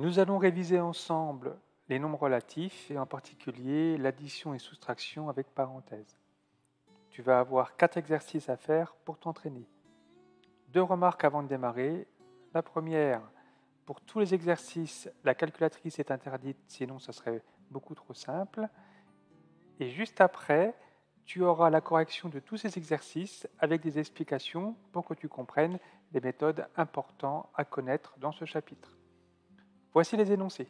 Nous allons réviser ensemble les nombres relatifs et en particulier l'addition et soustraction avec parenthèses. Tu vas avoir 4 exercices à faire pour t'entraîner. 2 remarques avant de démarrer. La première, pour tous les exercices, la calculatrice est interdite, sinon ça serait beaucoup trop simple. Et juste après, tu auras la correction de tous ces exercices avec des explications pour que tu comprennes les méthodes importantes à connaître dans ce chapitre. Voici les énoncés.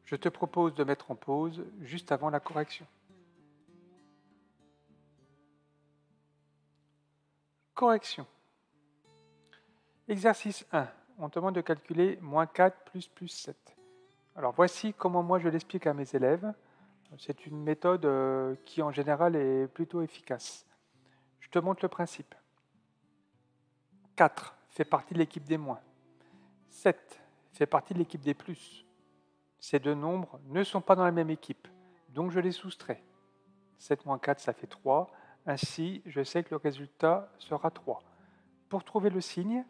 Je te propose de mettre en pause juste avant la correction. Correction. Exercice 1. On te demande de calculer moins 4 plus 7. Alors voici comment moi je l'explique à mes élèves. C'est une méthode qui en général est plutôt efficace. Je te montre le principe. 4 fait partie de l'équipe des moins. 7 fait partie de l'équipe des plus. Ces deux nombres ne sont pas dans la même équipe, donc je les soustrais. 7 moins 4, ça fait 3. Ainsi, je sais que le résultat sera 3. Pour trouver le signe,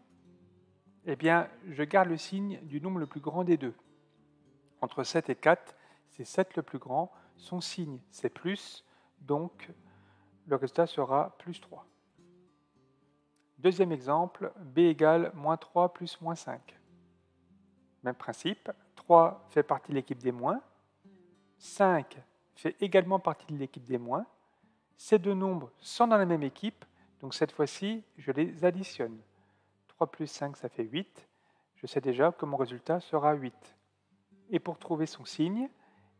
eh bien, je garde le signe du nombre le plus grand des deux. Entre 7 et 4, c'est 7 le plus grand. Son signe, c'est plus, donc le résultat sera plus 3. Deuxième exemple, b égale moins 3 plus moins 5. Même principe, 3 fait partie de l'équipe des moins, 5 fait également partie de l'équipe des moins. Ces deux nombres sont dans la même équipe, donc cette fois-ci, je les additionne. 3 plus 5, ça fait 8. Je sais déjà que mon résultat sera 8. Et pour trouver son signe,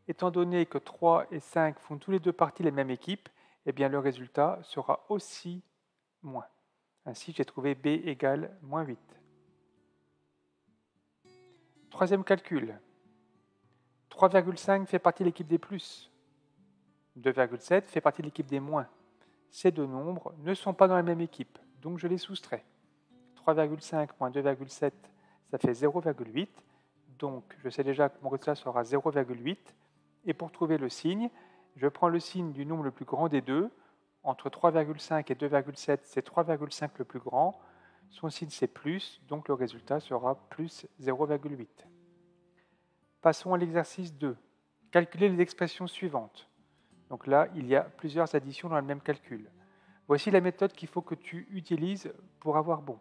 étant donné que 3 et 5 font tous les deux partie de la même équipe, eh bien le résultat sera aussi moins. Ainsi, j'ai trouvé b égale moins 8. Troisième calcul. 3,5 fait partie de l'équipe des plus. 2,7 fait partie de l'équipe des moins. Ces deux nombres ne sont pas dans la même équipe, donc je les soustrais. 3,5 moins 2,7, ça fait 0,8. Donc, je sais déjà que mon résultat sera 0,8. Et pour trouver le signe, je prends le signe du nombre le plus grand des deux. Entre 3,5 et 2,7, c'est 3,5 le plus grand. Son signe, c'est plus, donc le résultat sera plus 0,8. Passons à l'exercice 2. Calculer les expressions suivantes. Donc là, il y a plusieurs additions dans le même calcul. Voici la méthode qu'il faut que tu utilises pour avoir bon.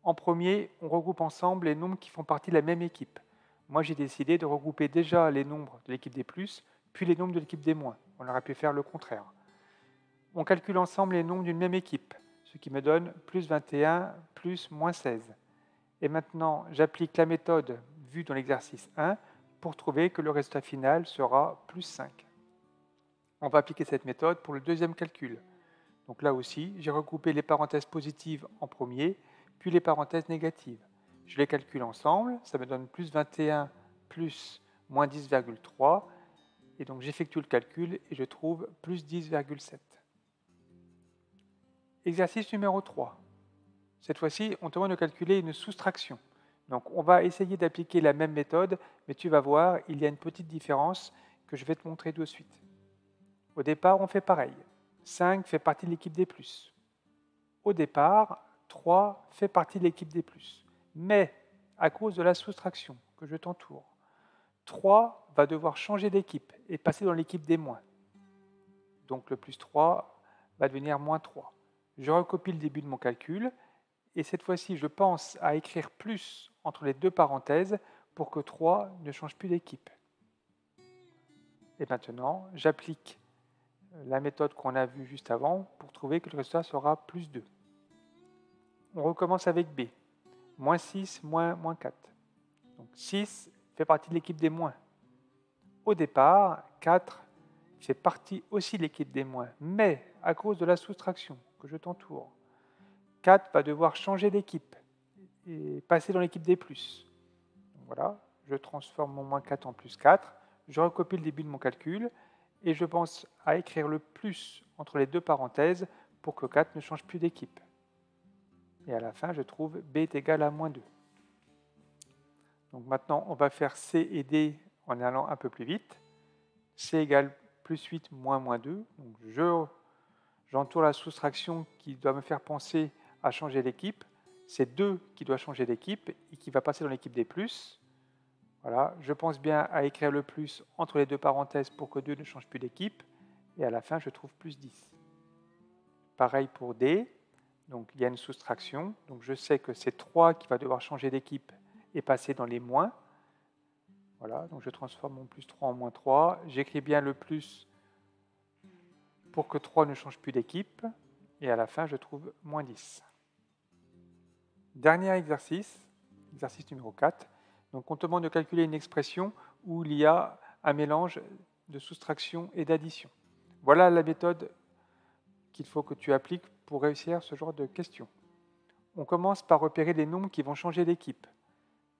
En premier, on regroupe ensemble les nombres qui font partie de la même équipe. Moi, j'ai décidé de regrouper déjà les nombres de l'équipe des plus, puis les nombres de l'équipe des moins. On aurait pu faire le contraire. On calcule ensemble les nombres d'une même équipe, ce qui me donne plus 21 plus moins 16. Et maintenant, j'applique la méthode vue dans l'exercice 1 pour trouver que le résultat final sera plus 5. On va appliquer cette méthode pour le deuxième calcul. Donc là aussi, j'ai regroupé les parenthèses positives en premier, puis les parenthèses négatives. Je les calcule ensemble, ça me donne plus 21 plus moins 10,3. Et donc j'effectue le calcul et je trouve plus 10,7. Exercice numéro 3. Cette fois-ci, on te demande de calculer une soustraction. Donc on va essayer d'appliquer la même méthode, mais tu vas voir, il y a une petite différence que je vais te montrer de suite. Au départ, on fait pareil. 5 fait partie de l'équipe des plus. Au départ, 3 fait partie de l'équipe des plus. Mais, à cause de la soustraction que je t'entoure, 3 va devoir changer d'équipe et passer dans l'équipe des moins. Donc le plus 3 va devenir moins 3. Je recopie le début de mon calcul et cette fois-ci, je pense à écrire plus entre les deux parenthèses pour que 3 ne change plus d'équipe. Et maintenant, j'applique la méthode qu'on a vue juste avant pour trouver que le résultat sera plus 2. On recommence avec B. Moins 6, moins 4. Donc 6 fait partie de l'équipe des moins. Au départ, 4 fait partie aussi de l'équipe des moins, mais à cause de la soustraction que je t'entoure, 4 va devoir changer d'équipe et passer dans l'équipe des plus. Donc voilà, je transforme mon moins 4 en plus 4, je recopie le début de mon calcul et je pense à écrire le plus entre les deux parenthèses pour que 4 ne change plus d'équipe. Et à la fin, je trouve B est égal à moins 2. Donc maintenant, on va faire C et D en allant un peu plus vite. C égale plus 8 moins 2. Donc je J'entoure la soustraction qui doit me faire penser à changer d'équipe. C'est 2 qui doit changer d'équipe et qui va passer dans l'équipe des plus. Voilà, je pense bien à écrire le plus entre les deux parenthèses pour que 2 ne change plus d'équipe. Et à la fin, je trouve plus 10. Pareil pour D. Donc il y a une soustraction. Donc je sais que c'est 3 qui va devoir changer d'équipe et passer dans les moins. Voilà, donc je transforme mon plus 3 en moins 3. J'écris bien le plus pour que 3 ne change plus d'équipe. Et à la fin, je trouve moins 10. Dernier exercice, exercice numéro 4. Donc on te demande de calculer une expression où il y a un mélange de soustraction et d'addition. Voilà la méthode qu'il faut que tu appliques pour réussir ce genre de questions. On commence par repérer les nombres qui vont changer d'équipe.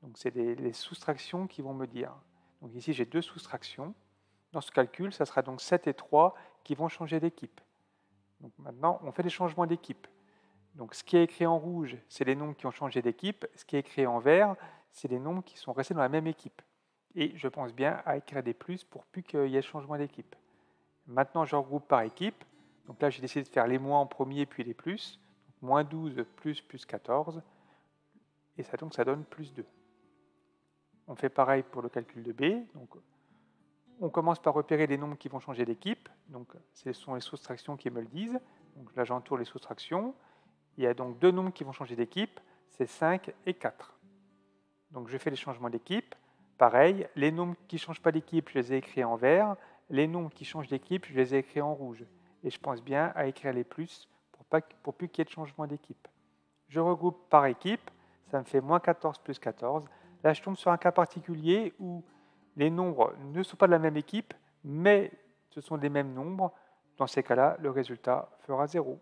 Donc c'est les soustractions qui vont me dire. Donc ici j'ai 2 soustractions. Dans ce calcul, ça sera donc 7 et 3 qui vont changer d'équipe. Donc maintenant, on fait des changements d'équipe. Donc ce qui est écrit en rouge, c'est les nombres qui ont changé d'équipe. Ce qui est écrit en vert, c'est les nombres qui sont restés dans la même équipe. Et je pense bien à écrire des plus pour plus qu'il y ait changement d'équipe. Maintenant, je regroupe par équipe. Donc là, j'ai décidé de faire les moins en premier, puis les plus. Donc, moins 12 plus 14. Et ça, donc, ça donne plus 2. On fait pareil pour le calcul de B. Donc, on commence par repérer les nombres qui vont changer d'équipe. Donc, ce sont les soustractions qui me le disent. Donc là, j'entoure les soustractions. Il y a donc 2 nombres qui vont changer d'équipe. C'est 5 et 4. Donc, je fais les changements d'équipe. Pareil, les nombres qui ne changent pas d'équipe, je les ai écrits en vert. Les nombres qui changent d'équipe, je les ai écrits en rouge. Et je pense bien à écrire les plus pour plus qu'il y ait de changement d'équipe. Je regroupe par équipe, ça me fait moins 14 plus 14. Là, je tombe sur un cas particulier où les nombres ne sont pas de la même équipe, mais ce sont des mêmes nombres. Dans ces cas-là, le résultat fera 0.